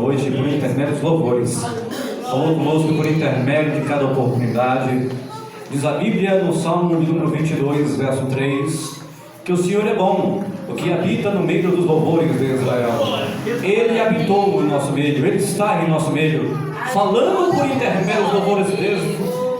noite por intermédio dos louvores. Falou conosco por intermédio de cada oportunidade. Diz a Bíblia no Salmo de número 22, verso 3, que o Senhor é bom, porque habita no meio dos louvores de Israel. Ele habitou no nosso meio, Ele está em nosso meio, falando por intermédio dos louvores desde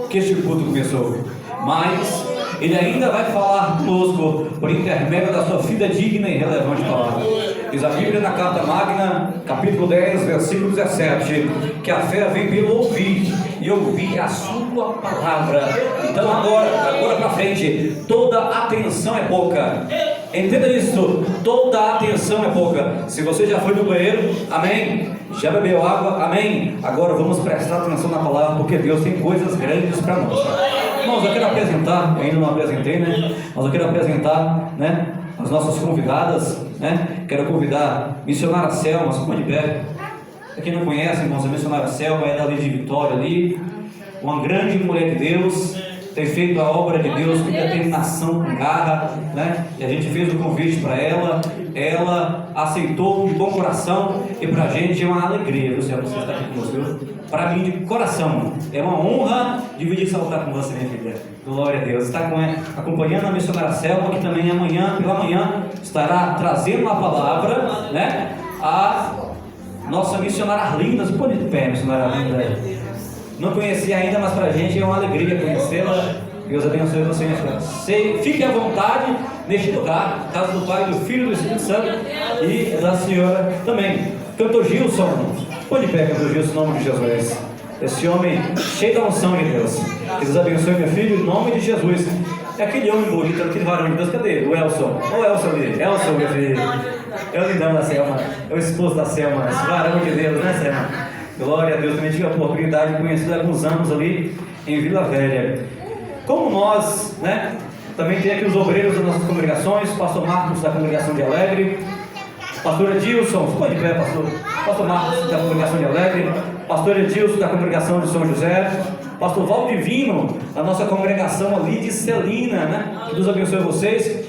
que este culto começou. Mas Ele ainda vai falar conosco por intermédio da sua vida digna e relevante palavra. Diz a Bíblia na Carta Magna, capítulo 10, versículo 17, que a fé vem pelo ouvir, e ouvir a sua palavra. Então agora para frente, toda atenção é pouca. Entenda isso, toda atenção é pouca. Se você já foi no banheiro, amém. Já bebeu água, amém. Agora vamos prestar atenção na palavra, porque Deus tem coisas grandes para nós. Irmãos, eu quero apresentar, ainda não apresentei, né? Mas eu quero apresentar, né, as nossas convidadas, né? Quero convidar a missionária Selma, como de pé. Para quem não conhece, irmãos, a missionária Selma é dali de Vitória ali, uma grande mulher de Deus, tem feito a obra de Deus com determinação, com garra, né? E a gente fez o convite para ela aceitou de bom coração, e para a gente é uma alegria, viu, Selma, você está aqui conosco, para mim de coração, é uma honra dividir esse altar com você, minha filha. Glória a Deus. Está acompanhando a missionária Selma, que também pela manhã estará trazendo uma palavra, né? A nossa missionária Arlinda. Você pode ir de pé, missionária Arlinda. Não conhecia ainda, mas para a gente é uma alegria conhecê-la. Deus abençoe você, minha filha. Fique à vontade neste lugar, casa do Pai, do Filho e do Espírito Santo, e da Senhora também. Cantor Gilson, põe de pé, Cantor Gilson, em nome de Jesus. Esse homem cheio da unção de Deus. Que Deus abençoe, meu filho, em nome de Jesus. É aquele homem bonito, aquele varão de Deus. Cadê ele? O Elson. Olha o Elson ali. Elson, meu filho. É o lindão da Selma. É o esposo da Selma. Esse varão de Deus, né, Selma? Glória a Deus. Também tive a oportunidade de conhecer alguns anos ali em Vila Velha. Como nós, né? Também tem aqui os obreiros das nossas congregações. Pastor Marcos da congregação de Alegre. Pastor Edilson, ficou de pé, pastor. Pastor Marcos da congregação de Alegre. Pastor Edilson da congregação de São José. Pastor Valdivino, da nossa congregação ali de Celina, né? Que Deus abençoe vocês.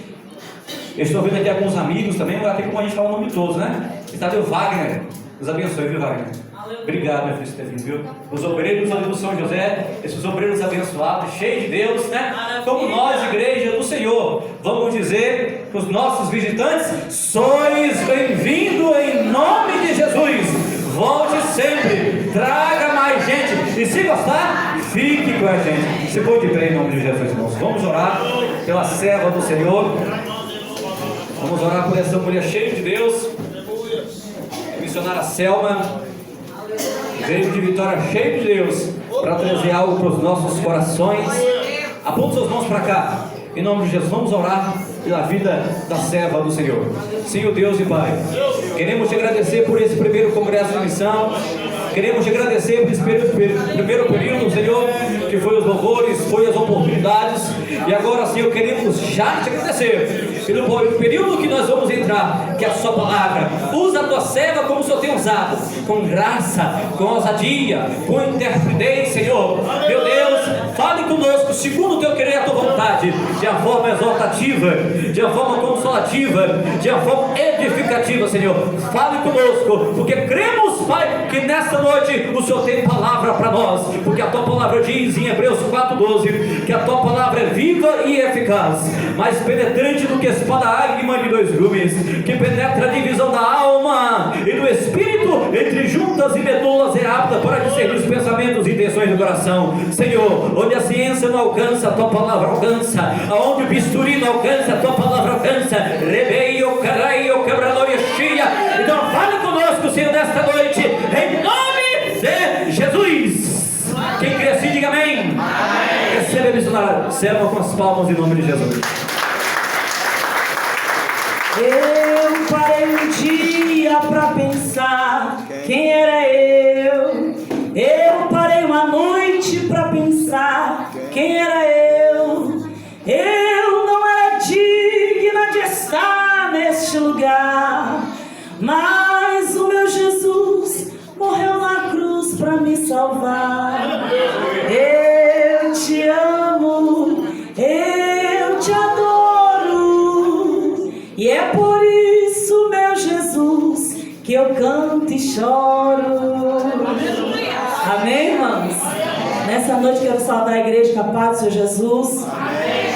Eu estou vendo aqui alguns amigos também, agora tem como a gente falar o nome de todos, né? Está ali o Wagner. Deus abençoe, viu, Wagner? Obrigado, meu filho, por ter vindo, viu? Os obreiros ali do São José, esses obreiros abençoados, cheios de Deus, né? Como nós, igreja do Senhor, vamos dizer para os nossos visitantes: sois bem-vindos em nome de Jesus. Volte sempre, traga mais gente, e se gostar, fique com a gente. Se for de pé em nome de Jesus, irmãos, vamos orar pela serva do Senhor. Vamos orar por essa mulher cheia de Deus, a missionária Selma. Veio de Vitória cheio de Deus para trazer algo para os nossos corações. Aponte suas mãos para cá, em nome de Jesus. Vamos orar pela vida da serva do Senhor. Senhor Deus e Pai, queremos te agradecer por esse primeiro congresso de missão. Queremos te agradecer por esse primeiro período, Senhor, que foi os louvores, foi as oportunidades. E agora, Senhor, queremos já te agradecer pelo período que nós vamos entrar, que é a sua palavra. Usa a tua serva como o Senhor tem usado, com graça, com ousadia, com interpretez, Senhor. Meu Deus, fale conosco segundo o teu querer e a tua vontade, de uma forma exortativa, de uma forma consolativa, de uma forma edificativa, Senhor. Fale conosco, porque cremos, Pai, que nesta noite o Senhor tem palavra para nós, porque a tua palavra diz em Hebreus 4:12 que a tua palavra é viva e eficaz, mais penetrante do que espada águima de dois gumes, que penetra a divisão da alma e do espírito, entre juntas e medulas, é apta para discernir os pensamentos e intenções do coração. Senhor, onde a ciência não alcança, a tua palavra alcança. Aonde o bisturi não alcança, a tua palavra alcança. Rebeio, caraio, quebrador e chia. Então fale conosco, Senhor, nesta noite, em nome de Jesus. Quem crê assim, diga amém. Amém. Receba a missionária Selma com as palmas em nome de Jesus. Eu parei um dia para pensar quem era eu. Eu parei uma noite para pensar quem era eu. Eu não era digna de estar neste lugar, mas o meu Jesus morreu na cruz para me salvar. Eu te amo, eu te adoro, e é por isso, meu Jesus, que eu canto e choro. Amém, irmãos? Nessa noite quero saudar a igreja com a paz do Senhor Jesus.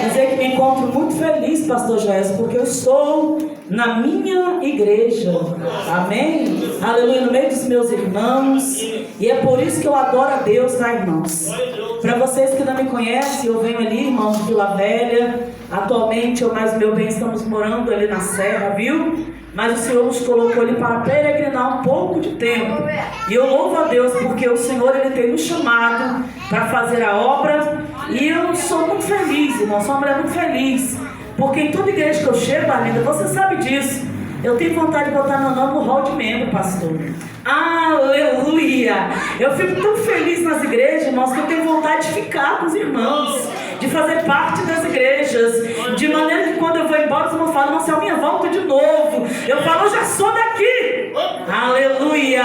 Dizer que me encontro muito feliz, pastor Joés, porque eu estou na minha igreja. Amém? Aleluia, no meio dos meus irmãos. E é por isso que eu adoro a Deus, tá, irmãos? Para vocês que não me conhecem, eu venho ali, irmãos, de Vila Velha. Atualmente eu mais meu bem estamos morando ali na Serra, viu? Mas o Senhor nos colocou ali para peregrinar um pouco de tempo. E eu louvo a Deus porque o Senhor ele tem nos chamado para fazer a obra. E eu sou muito feliz, irmão, sou uma mulher muito feliz. Porque em toda igreja que eu chego, Arlinda, você sabe disso. Eu tenho vontade de botar meu nome no hall de membro, pastor. Aleluia! Eu fico tão feliz nas igrejas, irmãos, que eu tenho vontade de ficar com os irmãos, de fazer parte das igrejas, de maneira que quando eu vou embora, os irmãos falam, nossa, é a minha volta de novo. Eu falo, eu já sou daqui. Aleluia!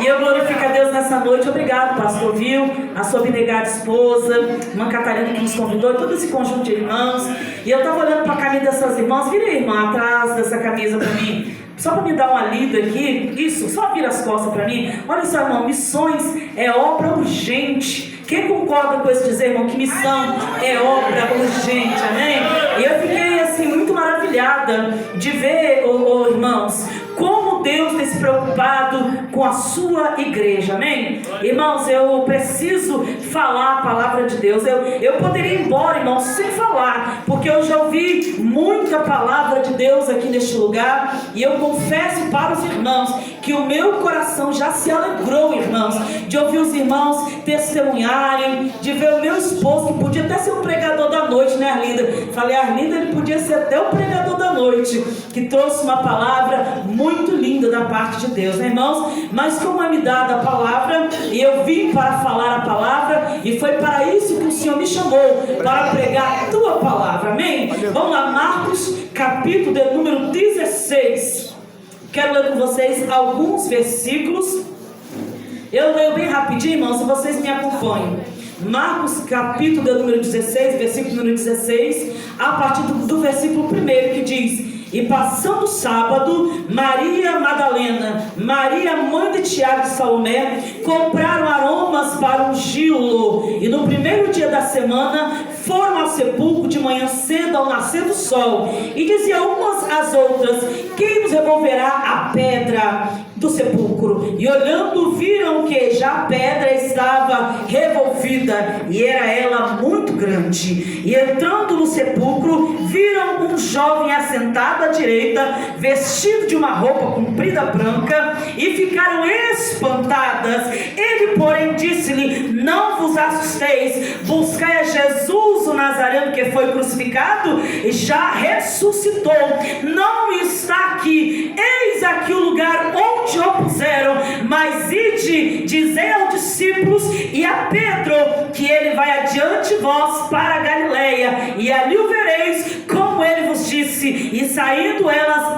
E eu glorifico a Deus nessa noite. Obrigado, pastor, viu? A sua abnegada esposa, irmã Catarina que nos convidou, e todo esse conjunto de irmãos. E eu estava olhando para a camisa dessas irmãs. Vira aí, irmã, atrás dessa camisa para mim. Só para me dar uma lida aqui, isso, só vira as costas para mim. Olha só, irmão, missões é obra urgente. Quem concorda com isso dizer, irmão, que missão é obra urgente, amém? E eu fiquei assim muito maravilhada de ver, irmãos, como Deus tem se preocupado com a sua igreja, amém? Irmãos, eu preciso falar a palavra de Deus. Eu poderia ir embora, irmãos, sem falar, porque eu já ouvi muita palavra de Deus aqui neste lugar. E eu confesso para os irmãos que o meu coração já se alegrou, irmãos, de ouvir os irmãos testemunharem, de ver o meu esposo, que podia até ser um pregador da noite, né, Arlinda? Falei, Arlinda, ele podia ser até o pregador da noite, que trouxe uma palavra muito linda da parte de Deus, né, irmãos? Mas como é me dada a palavra, e eu vim para falar a palavra, e foi para isso que o Senhor me chamou, para pregar a tua palavra, amém? Vamos lá, Marcos, capítulo de número 16. Quero ler com vocês alguns versículos. Eu leio bem rapidinho, irmãos, se vocês me acompanham. Marcos, capítulo de número 16, versículo número 16, a partir do versículo 1, que diz: e passando o sábado, Maria Madalena, Maria mãe de Tiago e Salomé, compraram aromas para ungí-lo. E no primeiro dia da semana, foram ao sepulcro de manhã cedo, ao nascer do sol. E diziam umas às outras: quem nos removerá a pedra do sepulcro? E olhando, viram que já a pedra estava revolvida, e era ela muito grande. E entrando no sepulcro, viram um jovem assentado à direita, vestido de uma roupa comprida branca, e ficaram espantadas. Ele, porém, disse-lhe: não vos assusteis, buscai a Jesus o Nazareno, que foi crucificado e já ressuscitou, não está aqui. Eis aqui o lugar onde o puseram. Mas ide, dizei aos discípulos e a Pedro que ele vai adiante de vós para a Galileia, e ali o vereis, como ele vos disse. E saindo elas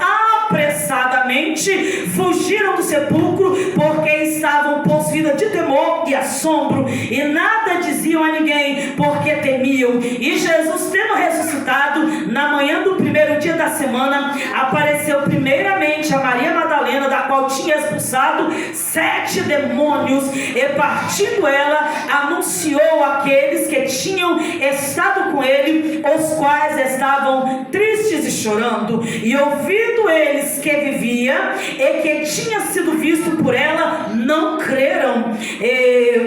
apressadamente, fugiram do sepulcro, porque estavam possuídas de temor e assombro, e nada diziam a ninguém, porque temiam. E Jesus, tendo ressuscitado, na manhã do primeiro dia da semana, apareceu primeiramente a Maria Madalena, da qual tinha expulsado 7 demônios, e partindo ela, anunciou àqueles que tinham estado com ele, os quais estavam tristes e chorando. E ouvindo eles que vivia e que tinha sido visto por ela, não creram.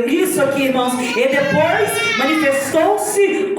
Isso aqui, irmãos. E depois manifestou-se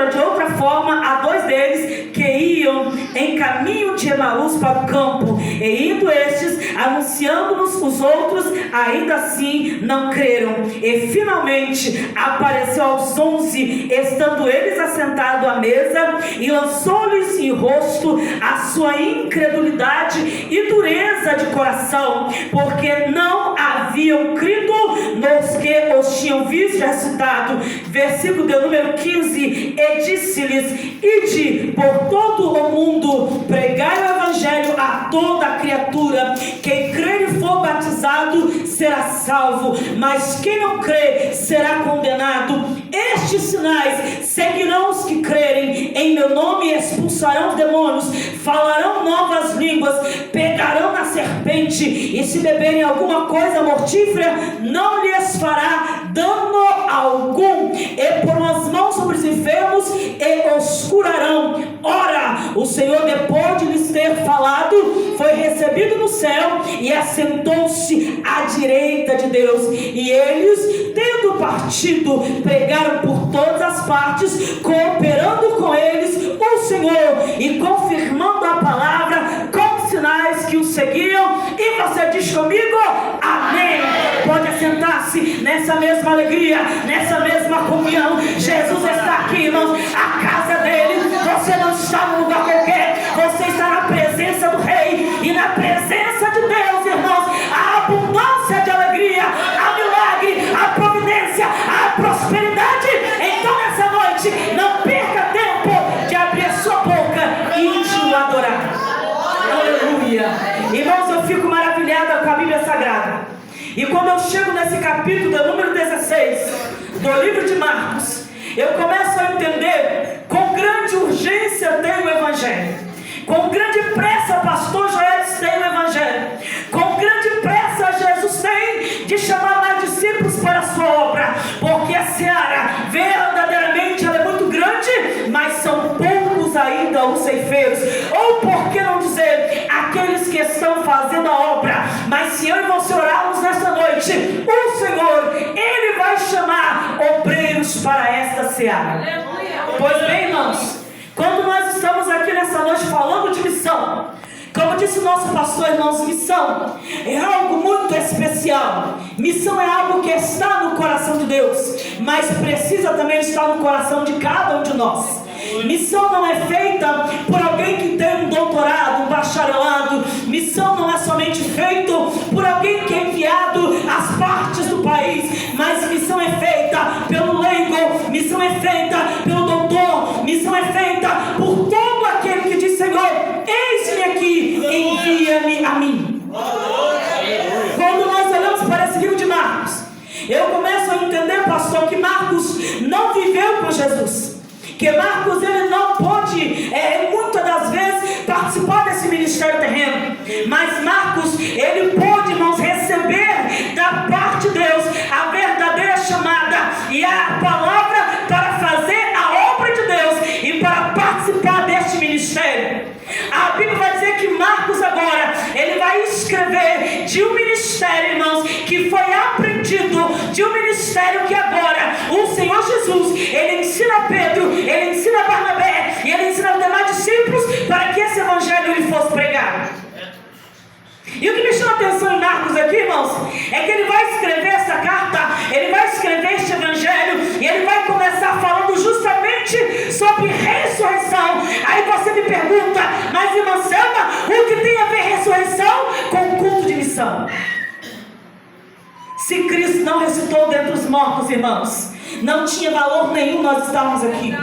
de outra forma a 2 deles que iam em caminho de Emaús para o campo, e indo estes, anunciando-nos os outros, ainda assim não creram. E finalmente apareceu aos 11, estando eles assentados à mesa, e lançou-lhes em rosto a sua incredulidade e dureza de coração, porque não haviam crido nos que os tinham visto ressuscitado. Versículo de número 15: e disse-lhes: ide por todo o mundo, pregai o evangelho a toda criatura. Quem crer e for batizado será salvo, mas quem não crê será condenado. Estes sinais seguirão os que crerem. Em meu nome expulsarão os demônios, falarão novas línguas, pegarão na serpente, e se beberem alguma coisa mortífera, não lhes fará dano algum. E porão as mãos sobre os enfermos e os curarão. Ora, o Senhor, depois de lhes ter falado, foi recebido no céu e assentou-se à direita de Deus. E eles, tendo partido, pregaram por todas as partes, cooperando com eles o Senhor e confirmando a palavra com sinais que o seguiam. E você diz comigo, amém. Pode assentar-se nessa mesma alegria, nessa mesma comunhão. Jesus está aqui, irmãos, a casa dele. Você não está num lugar qualquer, você está na presença do Rei. E na presença de Deus, irmãos, a abundância de alegria, a milagre, a providência, a prosperidade. Então nessa noite, não perca tempo de abrir a sua boca e de o adorar. Aleluia. Irmãos, eu fico maravilhada com a Bíblia Sagrada. E quando eu chego nesse capítulo, do número 16, do livro de Marcos, eu começo a entender com grande urgência tem o Evangelho, com grande pressa pastor Joelis tem o Evangelho, com grande pressa Jesus tem de chamar mais discípulos para a sua obra, porque a seara verdadeiramente ela é muito grande, mas são poucos ainda os ceifeiros, ou por que não dizer, aqueles que estão fazendo a obra. Mas se eu e você orarmos nesta noite, o Senhor, Ele vai chamar obreiros para esta seara. Pois bem, irmãos, quando nós estamos aqui nessa noite falando de missão, como disse o nosso pastor, irmãos, missão é algo muito especial. Missão é algo que está no coração de Deus, mas precisa também estar no coração de cada um de nós. Missão não é feita por alguém que tem um doutorado, um bacharelado. Missão não é somente feita por alguém que é enviado às partes do país, mas missão é feita pelo leigo, missão é feita pelo doutor, missão é feita por todo aquele que diz, Senhor, eis-me aqui, envia-me a mim. Quando nós olhamos para esse livro de Marcos, eu começo a entender, pastor, que Marcos não viveu com Jesus, que Marcos ele não pôde, muitas das vezes, participar desse ministério terreno, mas Marcos ele pôde, irmãos, receber da parte de Deus a verdadeira chamada e a palavra para fazer a obra de Deus e para participar deste ministério. A Bíblia vai dizer que Marcos agora, ele vai escrever de um ministério, irmãos, que foi aprendido, de um ministério que agora o Senhor Jesus, ele ensina Pedro, ele ensina Barnabé e ele ensina os demais discípulos para que esse evangelho ele fosse pregado. E o que me chama a atenção em Marcos aqui, irmãos, é que ele vai escrever essa carta, ele vai escrever este evangelho e ele vai começar falando justamente sobre ressurreição. Aí você me pergunta, mas irmã Selma, o que tem a ver ressurreição com o culto de missão? Se Cristo não ressuscitou dentre os mortos, irmãos, não tinha valor nenhum nós estarmos aqui.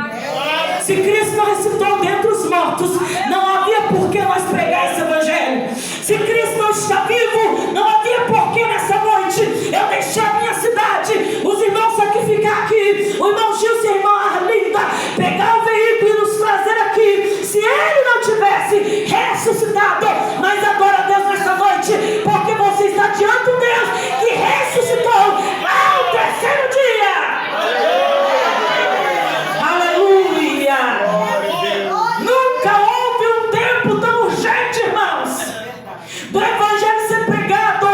Se Cristo não ressuscitou dentre os mortos, não havia por que nós pregar esse evangelho. Se Cristo não está vivo, não havia por que nessa noite eu deixar a minha cidade, os irmãos sacrificar aqui, o irmão Gilson e a irmã Arlinda, pegar o veículo e nos trazer aqui, se ele não tivesse ressuscitado. Mas adora a Deus nessa noite, porque você está diante de um Deus que ressuscitou ao terceiro dia. Nunca houve um tempo tão urgente, irmãos, do evangelho ser pregado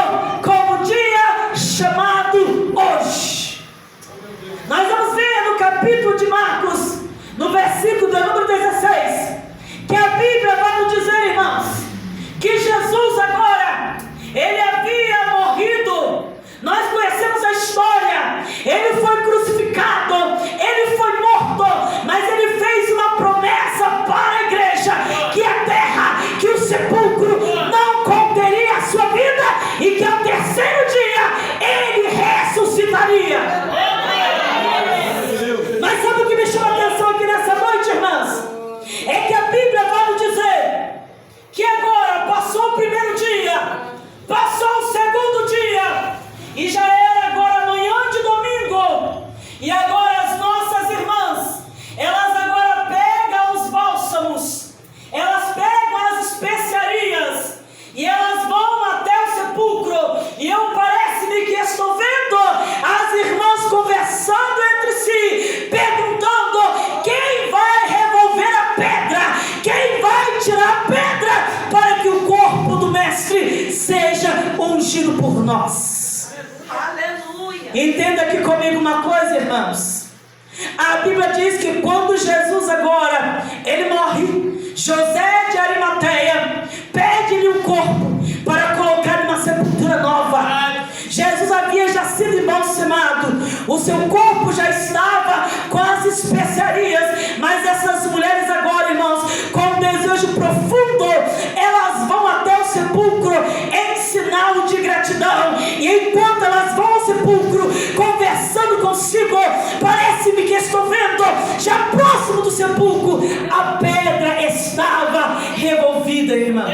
nós. Aleluia. Entenda aqui comigo uma coisa, irmãos. A Bíblia diz que quando Jesus agora, ele morre, José de Arimateia pede-lhe o corpo para colocar numa sepultura nova. Jesus havia já sido embalsamado, o seu corpo já estava com as especiarias, mas essas mulheres agora, irmãos, com um desejo profundo, elas vão até o sepulcro em sinal de gratidão. E enquanto elas vão ao sepulcro, conversando consigo, parece-me que estou vendo, já próximo do sepulcro, a pedra estava revolvida, irmãos.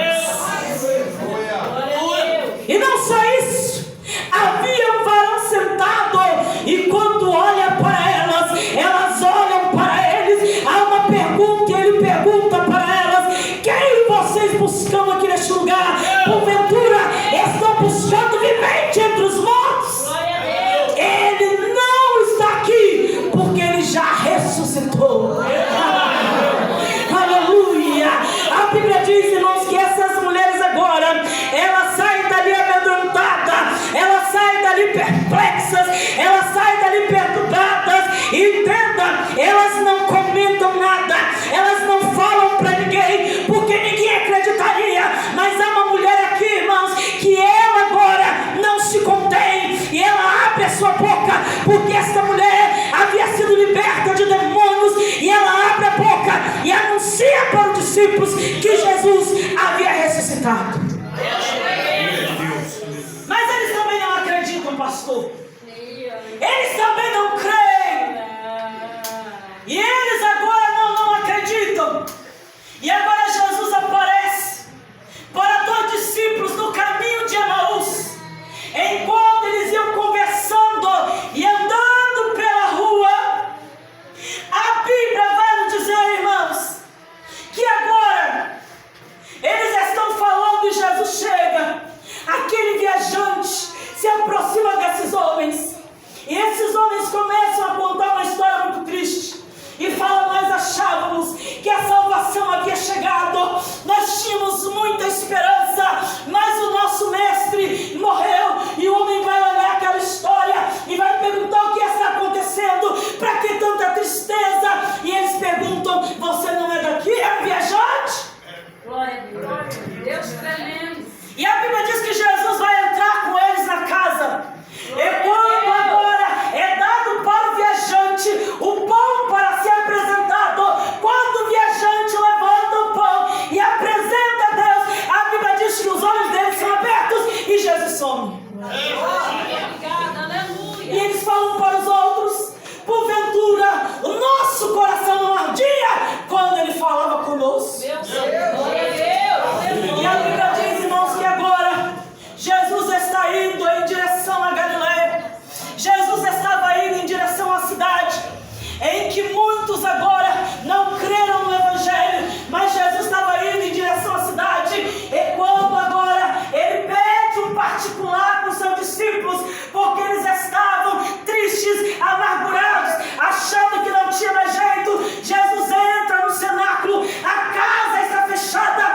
E não só isso, havia um varão sentado, e quando olha para elas, elas olham para eles. Há uma pergunta, e ele pergunta para elas: quem vocês buscam aqui neste lugar? Porventura estão buscando vivente entre os mortos? Ele não está aqui, porque ele já ressuscitou. Aleluia. A Bíblia diz, irmãos, que essas mulheres agora, elas saem dali amedrontadas, elas saem dali perplexas, elas saem dali perturbadas. Entenda, elas não comentam nada, elas não falam para ninguém, porque ninguém acreditaria. Mas há uma mulher aqui, irmãos, que ela agora não se contém, e ela abre a sua boca, porque esta mulher havia sido liberta de demônios, e ela abre a boca e anuncia para os discípulos que Jesus havia ressuscitado. Mas eles também não acreditam, pastor. Eles também não creem. E eles agora não acreditam. E agora Jesus aparece para dois discípulos no caminho de Emaús. Enquanto eles iam conversando e andando pela rua, a Bíblia vai nos dizer, irmãos, que agora eles estão falando e Jesus chega. Aquele viajante se aproxima desses homens, e esses homens começam a contar uma história muito triste. E fala: nós achávamos que a salvação havia chegado, nós tínhamos muita esperança, mas o nosso mestre morreu. E o homem vai olhar aquela história e vai perguntar: o que está acontecendo? Para que tanta tristeza? E eles perguntam: você não é daqui? É um viajante? Glória a Deus. Deus tremendo. E a Bíblia diz que Jesus vai entrar com eles na casa. E quando agora é dado para o viajante o pão para ser apresentado, quando o viajante levanta o pão e apresenta a Deus, a Bíblia diz que os olhos deles são abertos e Jesus some. Obrigada, aleluia. E eles falam para os outros: porventura o nosso coração não ardia quando ele falava conosco? Meu Deus. Glória a Deus. E a Bíblia diz, irmãos, que agora Jesus está indo em direção a Galileia. Jesus estava indo em direção à cidade em que muitos agora não creram no Evangelho, mas Jesus estava indo em direção à cidade. E quando agora ele pede um particular com seus discípulos, porque eles estavam tristes, amargurados, achando que não tinha mais jeito, Jesus entra no cenáculo, a casa está fechada,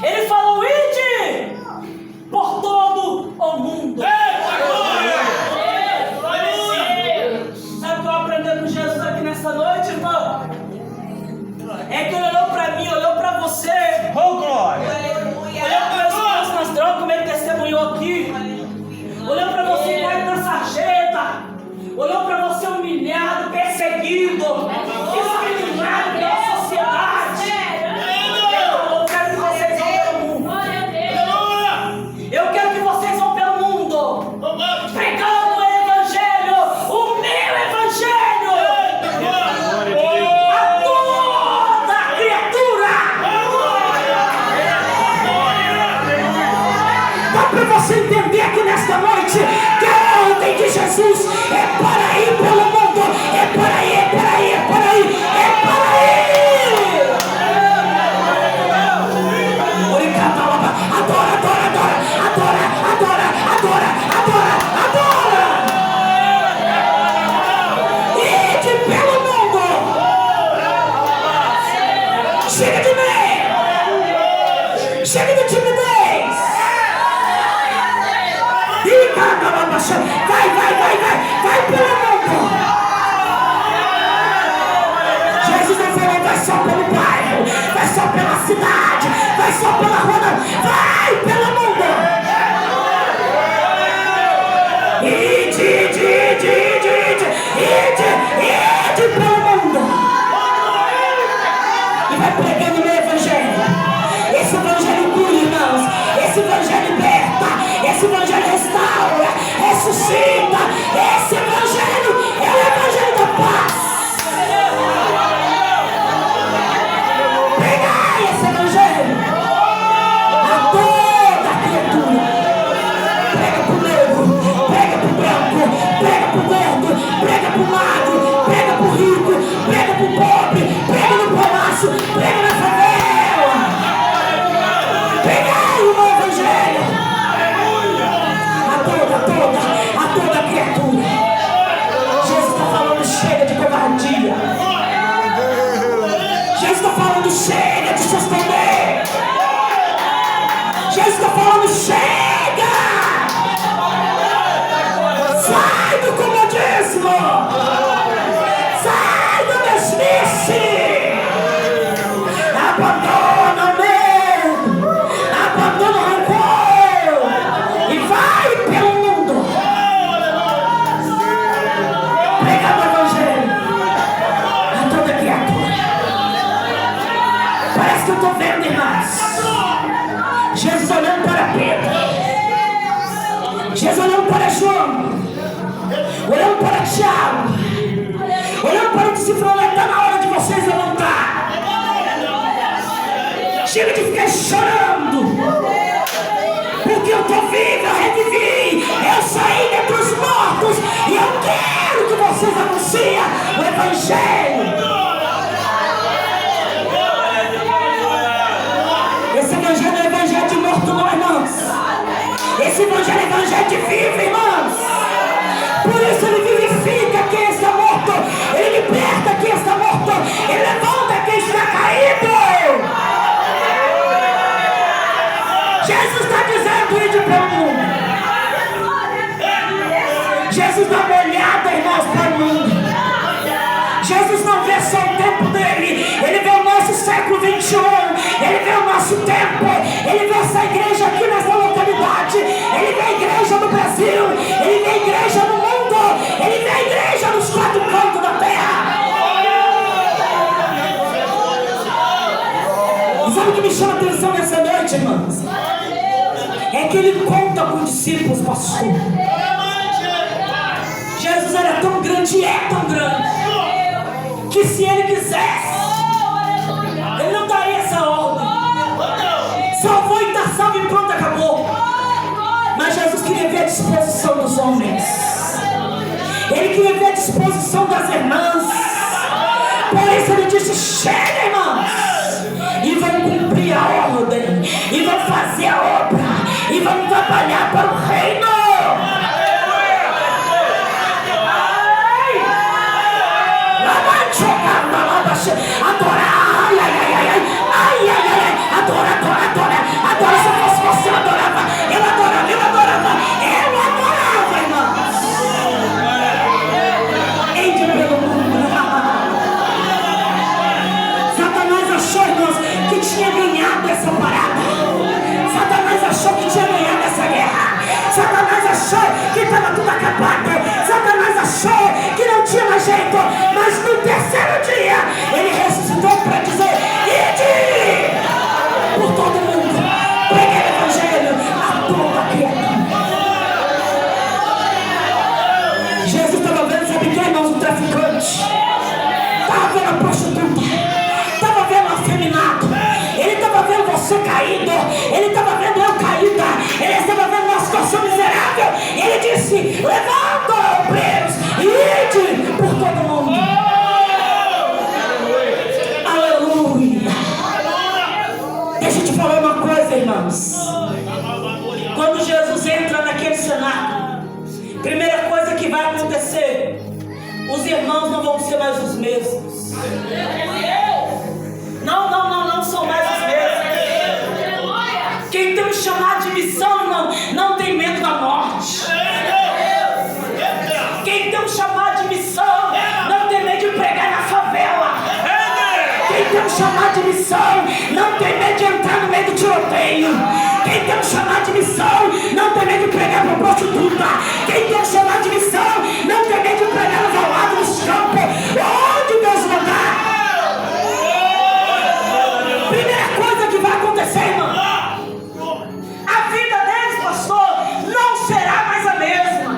Ele falou: ide por todo o mundo. Sabe o que eu aprendi com Jesus aqui nessa noite, irmão? É que ele olhou para mim, olhou para você. Oh, glória! Olhou para meus irmãos nas drogas, como ele testemunhou aqui. Olhou para você caído na sarjeta. Olhou para você humilhado, perseguido, discriminado pela sociedade. Eu quero que vocês vão pelo mundo. Eu quero que vocês vão pelo mundo, pregando o evangelho, o meu evangelho, a toda criatura. Dá para você entender aqui nesta noite que a ordem de Jesus é para ir pelo mundo, é para ir, é para ir, é para ir, é para ir. Adora, adora, adora, adora, adora, adora, adora, adora. Ide pelo mundo. Chega de mim. Chega de timidez. Vai pelo mundo. Jesus não falou, vai só pelo bairro, vai só pela cidade, vai só pela rua, não. Vai pelo mundo. Ide pelo mundo. E vai pregando o meu evangelho. Esse evangelho cura, irmãos. Esse evangelho liberta. Esse evangelho restaura, ressuscita. Esse evangelho é o evangelho da paz. Pregai esse evangelho a toda criatura. Prega pro negro, prega pro branco, prega pro gordo, prega pro magro, prega pro rico, prega pro pobre, prega no palácio, prega na favela. Pregai o meu evangelho a toda criatura. Jesus está falando, chega de covardia. Jesus está falando, chega de se esconder. Jesus está falando, chega. Sai do comodismo. Sai do mesmice. Abandona o medo. Abandona o rancor. E vai pelo mundo. Pregar o evangelho a toda criatura. Parece que eu estou vendo, irmãos, Jesus olhando para Pedro, Jesus olhando para João, olhando para Tiago, olhando para o discípulo. Está na hora de vocês levantar. Chega de ficar chorando, porque eu estou vivo, eu revivi, eu saí dentre os mortos e eu quero que vocês anunciem o evangelho. Esse evangelho é evangelho de morto, não, irmãos. Esse evangelho é evangelho de vivo, irmãos. Por isso ele vivifica quem está morto, ele liberta quem está morto, ele levanta quem está caído. Jesus está dizendo, ide pelo mundo. Jesus dá uma olhada, irmãos, para o mundo. Jesus não vê só o tempo dele, ele vê o nosso século 21, ele vê o nosso tempo, ele vê essa igreja aqui nessa localidade, ele vê a igreja no Brasil, ele vê a igreja no mundo, ele vê a igreja nos quatro cantos da terra. E sabe o que me chama a atenção nessa noite, irmãos? É que ele conta com os discípulos, pastor. Jesus era tão grande e é tão grande, que se ele quisesse, ele não daria essa ordem. Salvou e está salvo e pronto, acabou. Mas Jesus queria ver a disposição dos homens. Ele queria ver a disposição das irmãs. Por isso ele disse, chega, irmãos, e vão cumprir a ordem, e vão fazer a obra, e vão trabalhar para o reino. Adorar, ai, ai, ai, ai, ai, ai, ai, ai, adora, adora, adora. irmãos, quando Jesus entra naquele cenáculo, primeira coisa que vai acontecer, os irmãos não vão ser mais os mesmos. Não são mais os mesmos. Quem tem um chamado de missão, não tem medo da morte. Quem tem um chamado de missão, não tem medo de pregar na favela. Quem tem um chamado de missão, não tem medo de entrar no meio do tiroteio. Quem tem um chamado de missão, não tem medo de pregar para prostituta. Quem tem um chamado de missão, não tem medo de pregar nos alados, nos campos, onde Deus mandar. Primeira coisa que vai acontecer, irmão, a vida deles, pastor, não será mais a mesma.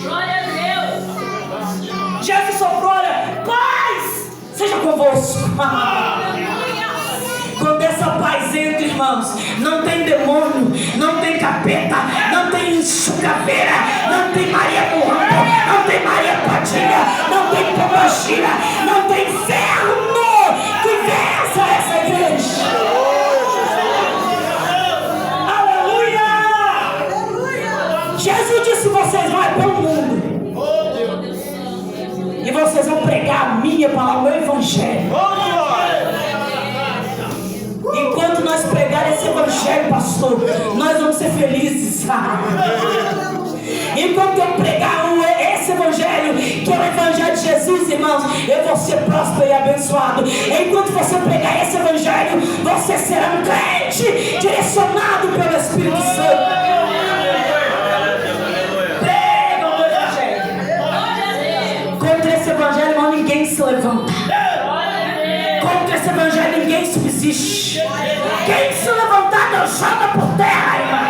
Glória a Deus. Jesus soprou, olha, paz seja convosco. Quando essa paz entra, irmãos, não tem demônio, não tem capeta, não tem chucaveira, não tem Maria Burranda, não tem Maria Padilha, não tem pombagira, não tem inferno que vença essa igreja. Aleluia! Jesus disse: vocês vão pelo mundo e vocês vão pregar a minha palavra, o meu evangelho. Enquanto nós pregar esse evangelho, pastor, nós vamos ser felizes. Enquanto eu pregar esse evangelho, que é o evangelho de Jesus, irmãos, eu vou ser próspero e abençoado. Enquanto você pregar esse evangelho, você será um crente direcionado pelo Espírito Santo. Prega o evangelho. Contra esse evangelho, irmão, ninguém se levanta. Contra esse evangelho ninguém subsiste. Quem se levantar, Deus joga por terra, irmão.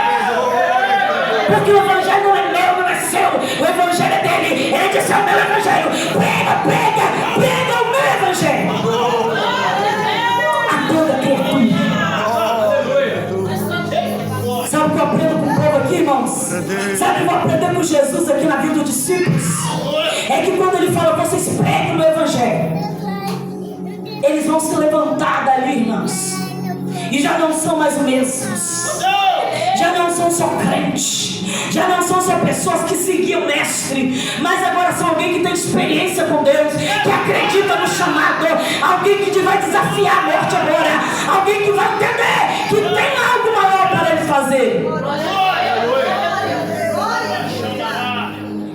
Porque o evangelho não é meu, não é seu. O evangelho é dele. Ele disse: é o meu evangelho. Prega o meu evangelho a toda criatura. Sabe o que eu aprendo com o povo aqui, irmãos? Sabe o que eu vou aprender com Jesus aqui na vida dos discípulos? É que quando ele fala: vocês pregam o meu evangelho, eles vão se levantar dali, irmãos, e já não são mais os mesmos. Já não são só crentes, já não são só pessoas que seguiam o mestre, mas agora são alguém que tem experiência com Deus, que acredita no chamado, alguém que vai desafiar a morte agora, alguém que vai entender que tem algo maior para ele fazer.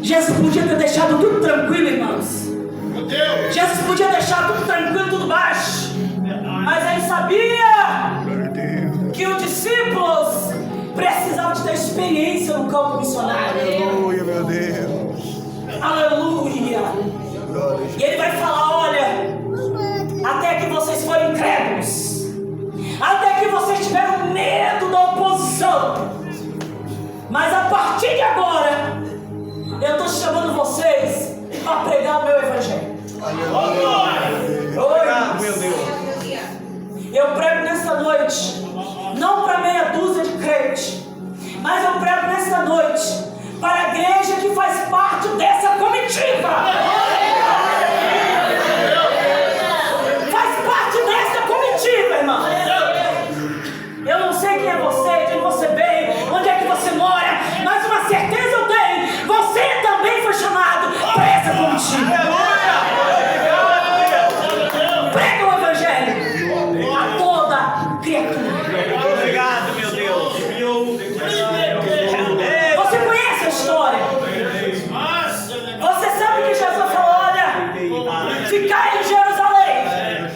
Jesus podia ter deixado tudo tranquilo, irmãos. Jesus podia deixar tudo tranquilo, tudo baixo, mas ele sabia que os discípulos precisavam de ter experiência no campo missionário. Aleluia, meu Deus. Aleluia. E ele vai falar: olha, até que vocês forem incrédulos, até que vocês tiveram medo da oposição, mas a partir de agora eu estou chamando vocês para pregar o meu evangelho. Obrigado, meu Deus. Eu prego nesta noite, não para meia dúzia de crentes, mas eu prego nesta noite para a igreja que faz parte dessa comitiva. Faz parte dessa comitiva, irmão. Eu não sei quem é você, de onde você veio, onde é que você mora, mas uma certeza eu tenho: você também foi chamado para essa comitiva. Prega o evangelho a toda criatura. Obrigado, meu Deus. Você conhece a história? Você sabe que Jesus falou: olha, ficai em Jerusalém,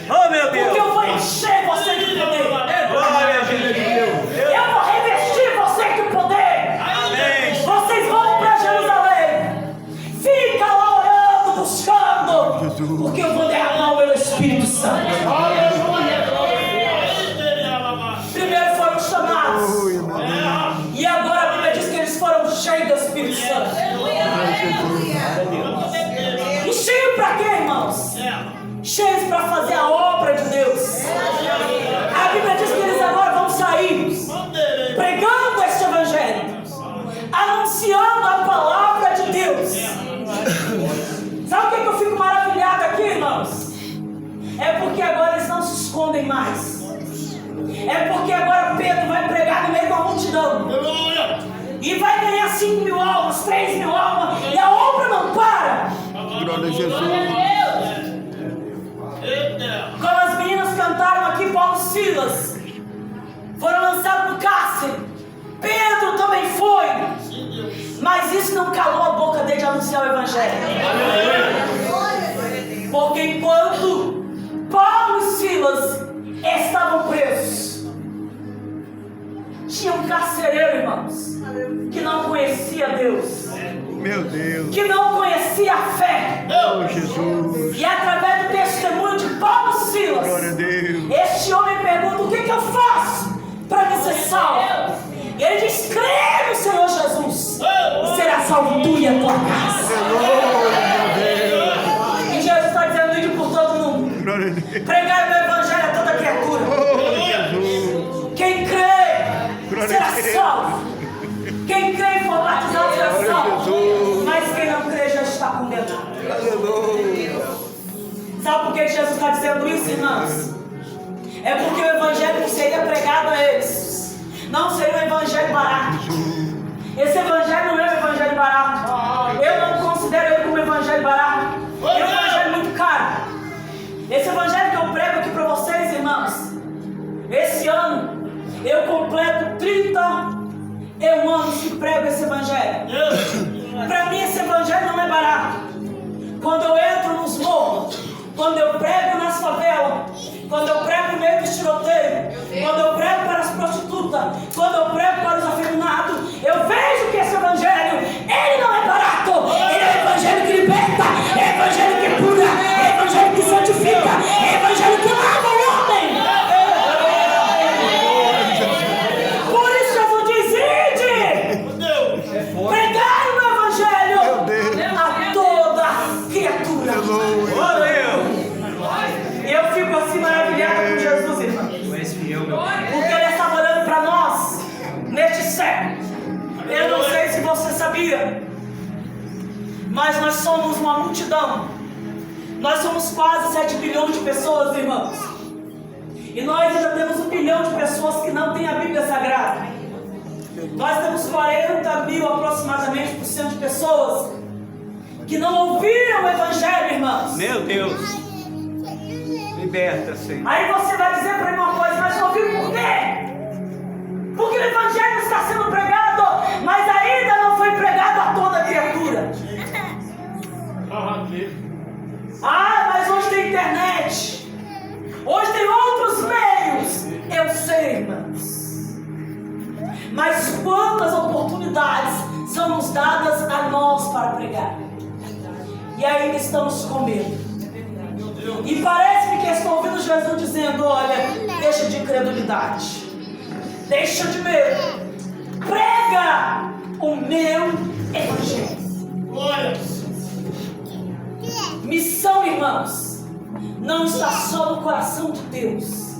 Oh, meu Deus. porque eu vou encher você de poder. Glória a Deus. Eu vou revestir você de poder. Amém. Vocês vão para Jerusalém. Fica lá orando, buscando, porque eu vou derramar o meu Espírito Santo. Primeiro foram chamados, e agora a Bíblia diz que eles foram cheios do Espírito Santo. E cheios para quê, irmãos? Cheios para fazer a obra de Deus. A Bíblia diz que eles agora vão sair pregando este evangelho, anunciando a palavra de Deus. Sabe o que eu fico maravilhado aqui, irmãos? É porque agora eles não se escondem mais. É porque agora Pedro vai pregar no meio Mas isso não calou a boca dele de anunciar o Evangelho. Porque enquanto Paulo e Silas estavam presos, tinha um carcereiro, irmãos, que não conhecia Deus. Meu Deus. Que não conhecia a fé. Oh, Jesus. E através do testemunho de Paulo e Silas, Glória a Deus. este homem pergunta: o que eu faço para me ser salvo? E ele diz: crê no Senhor Jesus e será salvo tu e a tua casa. E Jesus está dizendo: ide por todo mundo, Glória a Deus. pregai o meu evangelho a toda criatura. Jesus. Quem crê será salvo. Quem crê e for batizado será salvo. Mas quem não crê já está condenado. Sabe por que Jesus está dizendo isso, irmãos? É porque o evangelho que seria pregado a eles não seria um evangelho barato. Esse evangelho não é um evangelho barato. Eu não considero ele como um evangelho barato. É um evangelho muito caro. Esse evangelho que eu prego aqui para vocês, irmãos, esse ano eu completo 31 anos que prego esse evangelho. Para mim esse evangelho não é barato. Quando eu entro nos morros, quando eu prego nas favelas, quando eu prego no meio dos tiroteios, quando eu prego para as prostitutas, quando eu prego para os afeminados, eu vejo que esse evangelho, ele não é barato. Ele é o evangelho que liberta, é o evangelho que cura, é o evangelho que santifica, é o evangelho que lava o homem. Por isso Jesus diz: ide, pregai o evangelho a toda criatura. Eu fico assim maravilhado com Jesus, irmão. Porque ele estava olhando para nós neste século. Eu não sei se você sabia, mas nós somos uma multidão. Nós somos quase 7 bilhões de pessoas, irmãos. E nós ainda temos 1 bilhão de pessoas que não têm a Bíblia Sagrada. Nós temos 40 mil aproximadamente por cento de pessoas que não ouviram o Evangelho, irmãos. Meu Deus. Liberta, Senhor. Aí você vai dizer para mim uma coisa: mas não ouviu por quê? Porque o Evangelho está sendo pregado, mas ainda não foi pregado a toda criatura. Ah, mas hoje tem internet, hoje tem outros meios. Eu sei, irmãos. Mas quantas oportunidades são nos dadas a nós para pregar? E ainda estamos com medo. E parece-me que estou ouvindo Jesus dizendo: olha, deixa de incredulidade, deixa de medo, prega o meu evangelho. Missão, irmãos, não está só no coração de Deus.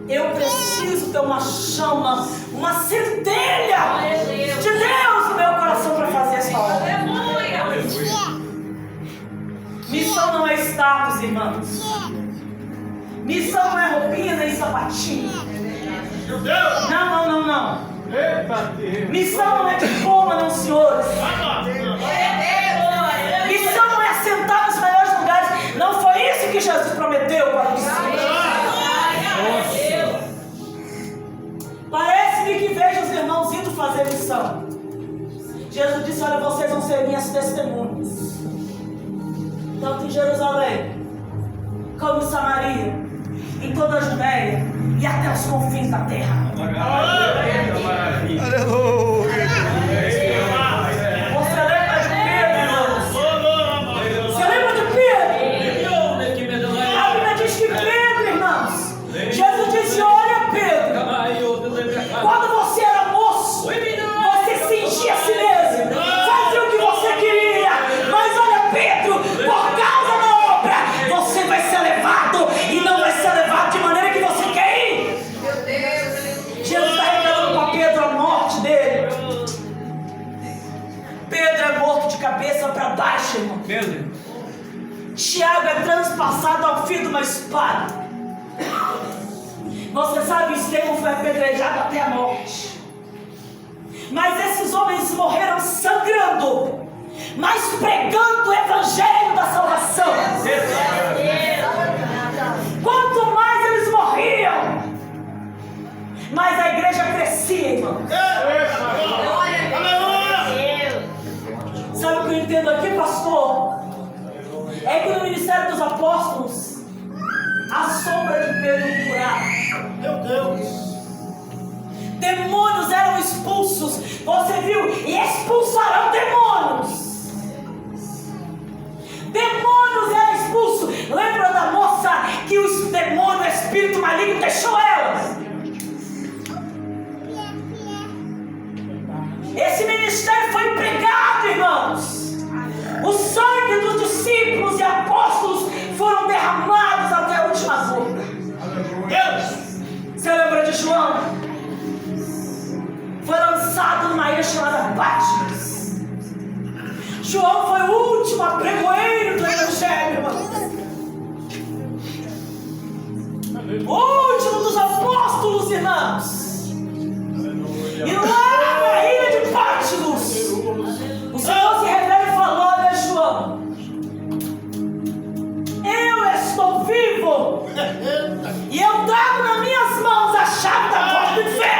Eu preciso ter uma chama, uma centelha de Deus no meu coração para fazer essa obra. Missão não é status, irmãos. Missão não é roupinha nem sapatinho. Não. Missão não é diploma, não, senhores. Missão não é sentar nos melhores lugares. Não foi isso que Jesus prometeu para os discípulos. Parece-me que vejo os irmãos indo fazer missão. Jesus disse: olha, vocês vão ser minhas testemunhas, tanto em Jerusalém, como em Samaria, em toda a Judéia e até os confins da terra. Aleluia. Você lembra de Pedro, irmãos? Você lembra de Pedro? A Bíblia diz que Pedro, irmãos, Jesus disse: olha, Pedro, quando você era moço, você fingia a si mesmo, fazia o que você queria. Mas olha, Pedro, por causa da obra, você vai ser levado, e não vai ser levado de maneira que você quer ir. Jesus está revelando para Pedro a morte dele. Pedro é morto de cabeça para baixo, irmão. Meu Deus. Tiago é transpassado ao fio de uma espada. Você sabe, Estevão foi apedrejado até a morte. Mas esses homens morreram sangrando, mas pregando o evangelho da salvação. Quanto mais eles morriam, mais a igreja crescia, irmão. Aleluia! entendo aqui, pastor, é que no ministério dos apóstolos, a sombra de Pedro curava. Meu Deus! Demônios eram expulsos. Você viu? E expulsarão demônios. Demônios eram expulsos. Lembra da moça que o demônio, o espírito maligno, deixou ela? Esse ministério foi pregado, irmãos. O sangue dos discípulos e apóstolos foram derramados até a última gota. Você lembra de João? Foi lançado numa ilha chamada Patmos. João foi o último apregoeiro do Evangelho, irmãos. O último dos apóstolos, irmãos. E lá na ilha de Patmos, o Senhor se revela e falou: olha, João, eu estou vivo e eu trago nas minhas mãos a chave da porta do inferno.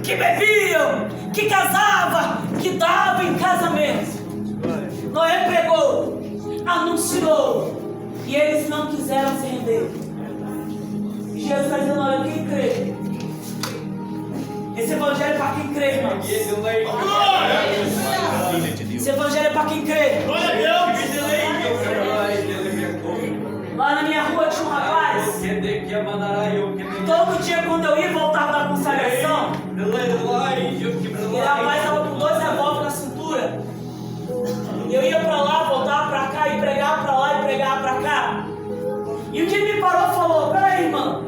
Que bebiam, que casavam, que davam em casamento. Noé pregou, anunciou, e eles não quiseram se render. Jesus está dizendo: olha, quem crê? Esse evangelho é para quem crê, irmãos. Esse evangelho é para quem crê. Lá na minha rua tinha um rapaz. Todo dia quando eu ia voltava da consagração, e o rapaz estava com 2 revólveres na cintura. Eu ia para lá, voltava para cá, e pregava para lá e pregava para cá. E o que ele me parou e falou: peraí, irmão,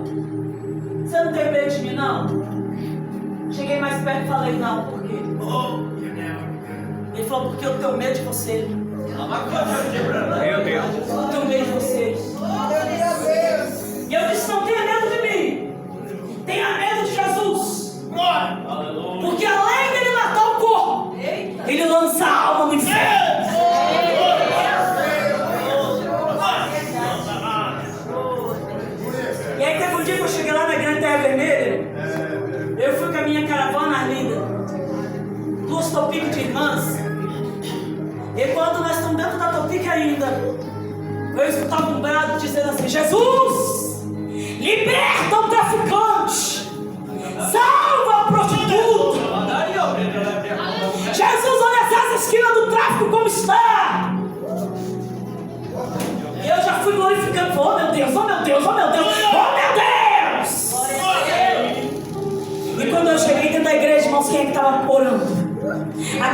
você não tem medo de mim, não? Cheguei mais perto e falei: não, por quê? Ele falou: porque eu tenho medo de você. Meu Deus. Eu tenho medo de você. E eu disse: não tenha medo de mim, tenha medo de Jesus. Porque além dele matar o corpo, ele lança a alma no inferno. E aí teve um dia que eu cheguei lá na Grande Terra Vermelha. Eu fui com a minha caravana linda, 2 topiques de irmãs. E quando nós estamos dentro da topique ainda, eu escutava um brado dizendo assim: Jesus, liberta o traficante, salva a prostituta. Jesus, olha essa esquina do tráfico como está. E eu já fui glorificando,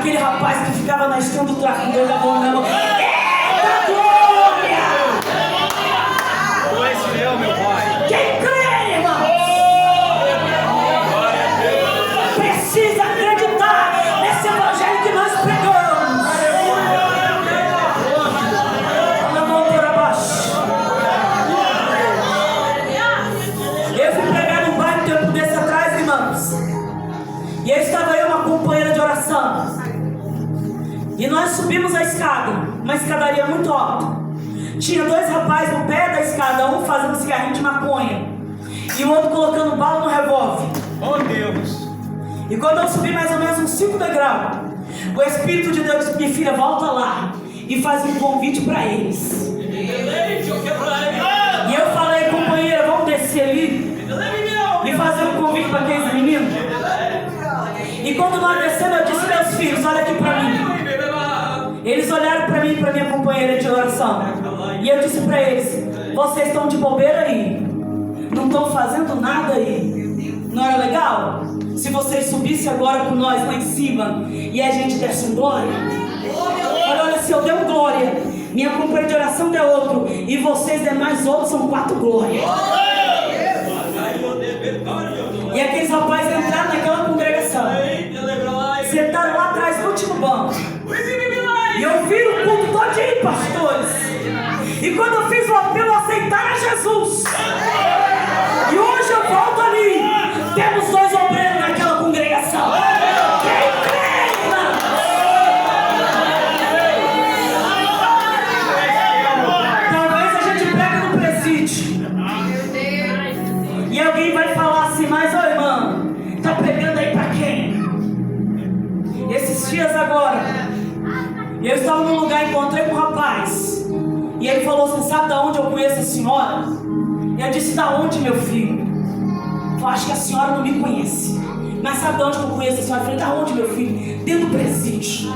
aquele rapaz que ficava na esquina do tráfico, com dois da mão na mão. Eita glória! Com esse meu pai. Quem crê, irmão? Precisa acreditar nesse evangelho que nós pregamos. Na mão por abaixo. Eu fui pregar num bairro tempo desse atrás, irmãos. E aí estava eu, uma companheira de oração. E nós subimos a escada, uma escadaria muito alta. Tinha dois rapazes no pé da escada, um fazendo cigarrinho de maconha e o outro colocando bala no revólver. Oh Deus! E quando eu subi mais ou menos uns 5 degraus, o Espírito de Deus disse: minha filha, volta lá e faz um convite para eles. E eu falei: companheira, vamos descer ali e fazer um convite para aqueles meninos. E quando nós descemos, eu disse: meus filhos, olha aqui para mim. Eles olharam para mim e para minha companheira de oração. E eu disse para eles: vocês estão de bobeira aí, não estão fazendo nada aí. Não era legal? Se vocês subissem agora com nós lá em cima e a gente desse um glória. Olha, se eu der um glória, minha companheira de oração deu outro, e vocês demais outros são 4 glórias. E aqueles rapazes entraram naquela congregação, sentaram lá atrás no último banco. E eu vi o culto todinho, pastores. E quando eu fiz o apelo, aceitaram a Jesus. E hoje eu volto ali. Temos 2 obreiros naquela congregação. Quem crê, irmão? Talvez a gente pregue no presídio. E alguém vai falar assim: mas ô irmão, tá pregando aí pra quem? Esses dias agora, eu estava num lugar, encontrei com um rapaz. E ele falou assim: sabe de onde eu conheço a senhora? E eu disse: da onde, meu filho? Eu acho que a senhora não me conhece. Mas sabe de onde eu conheço a senhora? Eu falei: da onde, meu filho? Dentro do presídio.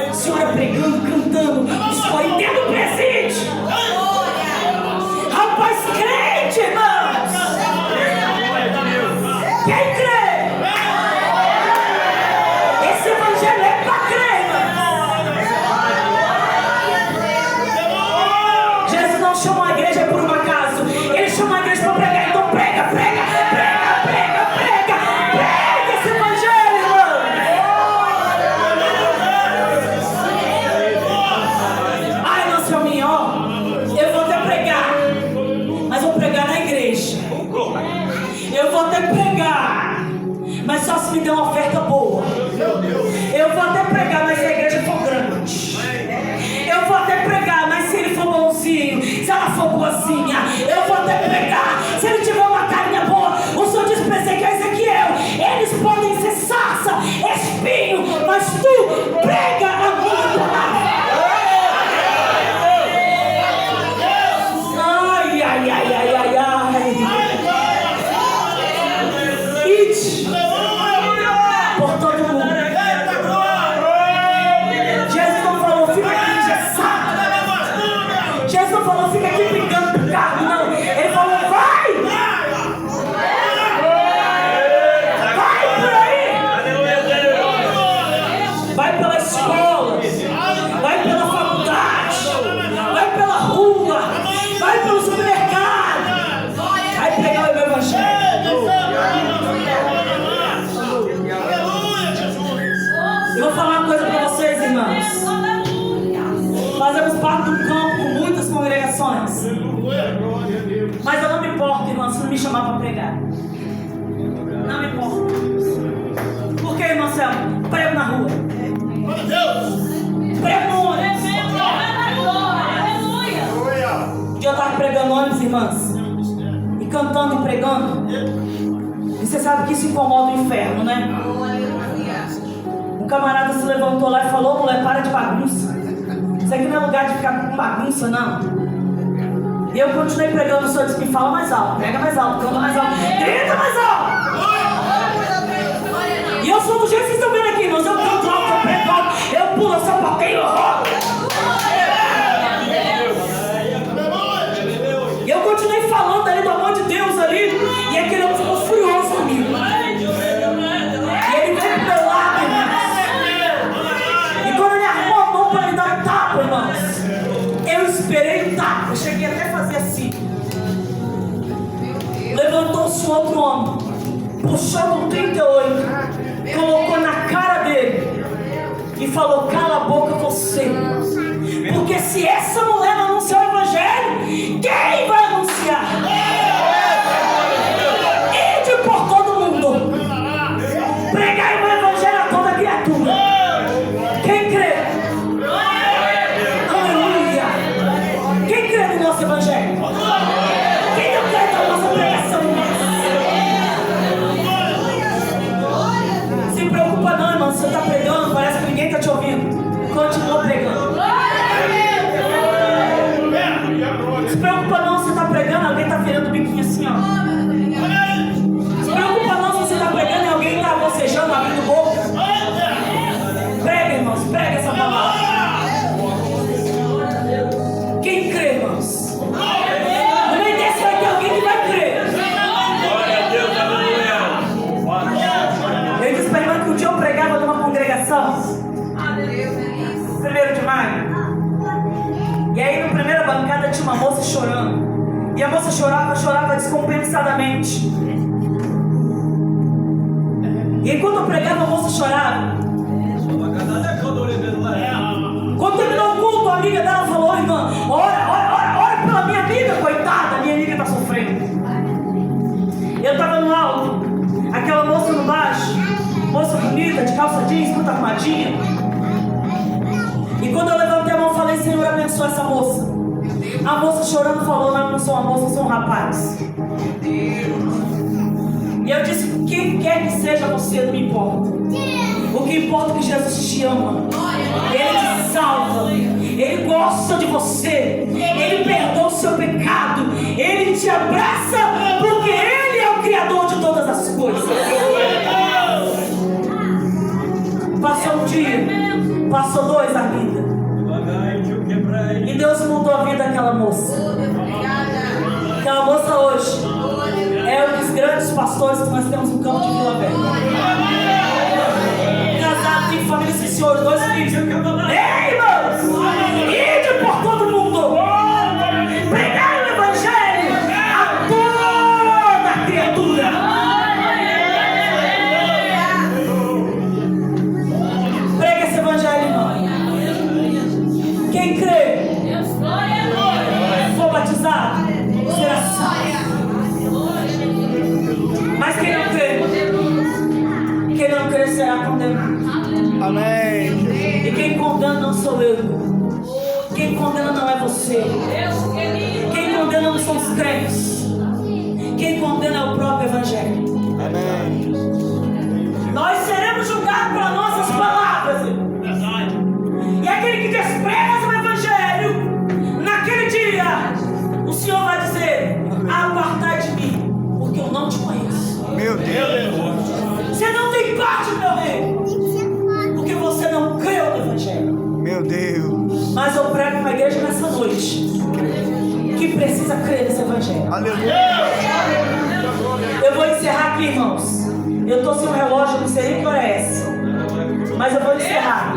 A senhora pregando, cantando, escolhe dentro do presídio. Rapaz crente, irmãos. Quem crê? Esse evangelho é para crer, irmãos. Jesus não chamou a igreja por um acaso. Ele chamou a igreja para pregar. Então prega, prega, prega, prega, prega. Prega esse evangelho, irmão. Ai, irmão Selminha, ó, eu vou até pregar, mas vou pregar na igreja. Eu vou até pregar, mas só se me der uma oferta boa. Eu vou até pregar, mas se a igreja for grande. Eu vou até pregar, mas se ele for bonzinho, se ela for boazinha. Eu vou até pregar, se ele tiver uma carinha boa. O Senhor diz para Ezequiel: eles podem ser sarça, espinho, mas tu prega a minha palavra. Ai, ai, ai, ai, ai, ai. Ide por todo mundo. Jesus não falou: fica aqui engessado. Jesus não falou: fica aqui brigando por carro, não. Ele falou: vai! Vai por aí! Vai pela escola, vai pela faculdade, vai pela rua, vai pelo supermercado. Vai pregar o meu evangelho. Eu vou falar uma coisa para vocês, irmãos. Fazemos parte de um campo com muitas congregações. Mas eu não me importo, irmão, se não me chamar para pregar. Não me importo. Por que, irmão Selma? Prego na rua. Prego no ônibus. Um dia eu estava pregando ônibus, irmãs, e cantando e pregando. E você sabe que isso incomoda o inferno, né? Um camarada se levantou lá e falou: mulher, para de bagunça. Isso aqui não é lugar de ficar com bagunça, não. E eu continuei pregando. O Senhor disse: me fala mais alto, prega mais alto, canta mais alto, grita mais alto. E eu sou do jeito que vocês estão vendo aqui, irmãos. Eu canto alto, eu prego alto, eu pulo, eu sapateio, eu rolo. E eu continuei falando ali do amor de Deus ali. E aquele homem ficou furioso comigo. E ele veio pro meu lado, irmãos. Eu cheguei até a fazer assim. Levantou-se um outro homem, puxou um 38, colocou na cara dele e falou: cala a boca você, porque se essa mulher não anunciar o evangelho, quem vai anunciar? Ide por todo mundo, pregai o evangelho a toda criatura. Quem crê? Aleluia! Quem crê no nosso evangelho? Quem não crê na nossa pregação? Se preocupa não, irmão. Você está pregando, parece que ninguém está te ouvindo. Continua pregando. Se preocupa não, você está pregando, alguém está virando o biquinho assim, ó. Se preocupa não, se você está pregando e alguém está bocejando, abrindo boca. Prega, irmãos, prega essa palavra. Quem crê, irmãos? No meio desse vai ter alguém que vai crer. Eu disse para a irmã que um dia eu pregava numa congregação, 1º de maio. E aí, na primeira bancada, tinha uma moça chorando. E a moça chorava descompensadamente. E aí, quando eu pregava, a moça chorava. Quando terminou o culto, a amiga dela falou: irmã, ora pela minha amiga, coitada, minha amiga está sofrendo. Eu estava no alto, aquela moça no baixo, moça bonita, de calça jeans, muito arrumadinha. E quando eu levantei a mão, falei: Senhor, abençoa essa moça. A moça chorando falou: não, eu não sou uma moça, eu sou um rapaz. E eu disse: quem quer que seja você, não me importa. O que importa é que Jesus te ama. Ele te salva. Ele gosta de você. Ele perdoa o seu pecado. Ele te abraça porque Ele é o Criador de todas as coisas. Passou um dia, passou 2 a vida. E Deus mudou a vida daquela moça. Aquela moça hoje é um dos grandes pastores que nós temos no campo de Vila Velha. Casado, tem família, esse senhor, 2 filhos. Ei, irmãos! Ide por todo mundo! Pregai o evangelho a toda criatura! Prega esse evangelho, irmão. Quem crê, for batizado, será salvo. Mas quem não crê, será condenado. Amém. E quem condena não sou eu. Quem condena não é você. Quem condena não são os crentes. Quem condena é o próprio evangelho. Amém. Nós seremos julgados pelas nossas palavras. E aquele que despreza o evangelho, naquele dia, o Senhor vai dizer: apartai de mim, porque eu não te conheço. Meu Deus. Você não tem parte no meu reino, porque você não creu no evangelho. Meu Deus. Mas eu prego uma igreja nessa noite que precisa crer nesse evangelho. Aleluia. Eu vou encerrar aqui, irmãos. Eu estou sem um relógio, não sei nem que hora é essa. Mas eu vou encerrar.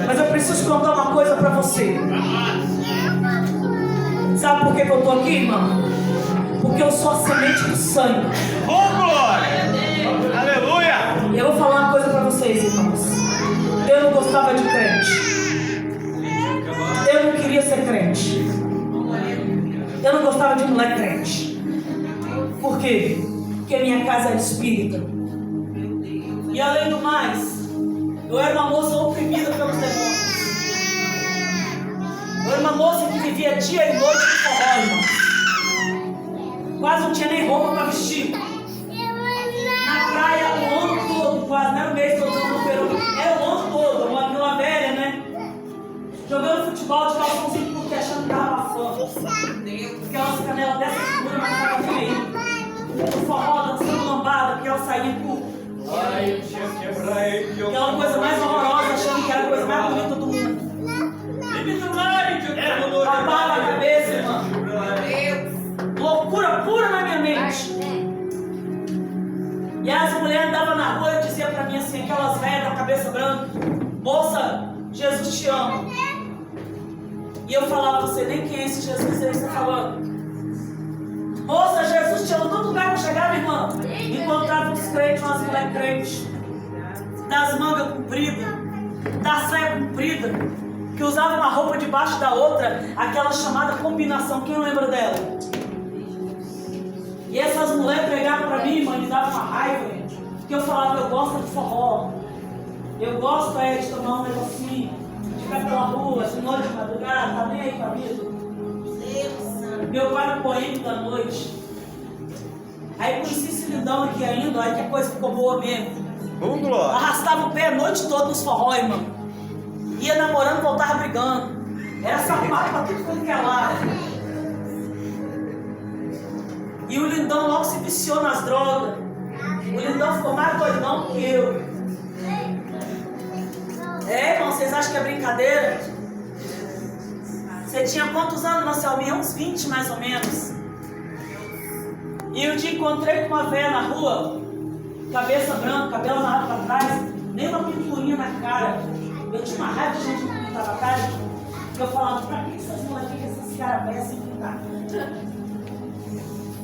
Mas eu preciso contar uma coisa para você. Sabe por que eu estou aqui, irmão? Porque eu sou a semente do sangue. Oh, glória. Aleluia. E eu vou falar uma coisa para vocês, irmãos. Eu não gostava de crente. Eu não queria ser crente. Eu não gostava de mulher crente. Por quê? Porque minha casa era espírita. E além do mais, eu era uma moça oprimida pelos demônios. Eu era uma moça que vivia dia e noite de forró, irmãos. Quase não tinha nem roupa para vestir. Na praia o ano todo, quase, não era o mês todo, no Peru. Era o ano todo, uma Vila Velha, né? Jogando futebol de calçãozinho porque achando que tava abafando. Porque a nossa canela dessa segura, mas tava feio. O forró dançando lambada, porque ela saía por. Aquela coisa mais horrorosa, achando que era a coisa mais bonita do mundo. Rapava a cabeça, irmão. Loucura pura na minha mente. E as mulheres andavam na rua e diziam pra mim assim, aquelas velhas da cabeça branca: moça, Jesus te ama. E eu falava, você nem quem é esse Jesus aí que você tá falando? Moça, Jesus tinha todo lugar que eu chegava, irmã. Encontrava uns crentes, umas mulheres crentes, das mangas compridas, da saia comprida, que usava uma roupa debaixo da outra, aquela chamada combinação. Quem lembra dela? E essas mulheres pregavam pra mim, irmã, me davam uma raiva, porque eu falava, eu gosto de forró, eu gosto de tomar um negocinho, de ficar pela rua, de noite, de madrugada, tá nem aí pra vida. Meu pai era poente da noite. Aí conheci esse lindão aqui ainda, aí que a coisa ficou boa mesmo. Vamos, glória. Arrastava o pé a noite toda nos forró, irmão. Ia namorando, voltava brigando. Era sapato pra tudo quanto que é lado. E o lindão logo se viciou nas drogas. O lindão ficou mais doidão que eu. Irmão, vocês acham que é brincadeira? Você tinha quantos anos, Marcelminha? Uns 20 mais ou menos. E eu te encontrei com uma velha na rua, cabeça branca, cabelo amarrado pra trás, nem uma pinturinha na cara. Eu tinha uma raiva de gente que pintava a cara. Eu falava, pra que essas molequinhas, essas caras velhas assim pintar?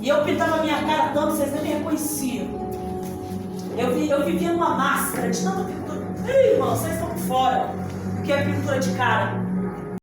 E eu pintava a minha cara tanto, vocês nem me reconheciam. Eu vivia numa máscara de tanta pintura. Ih, irmão, vocês estão por fora. O que é pintura de cara?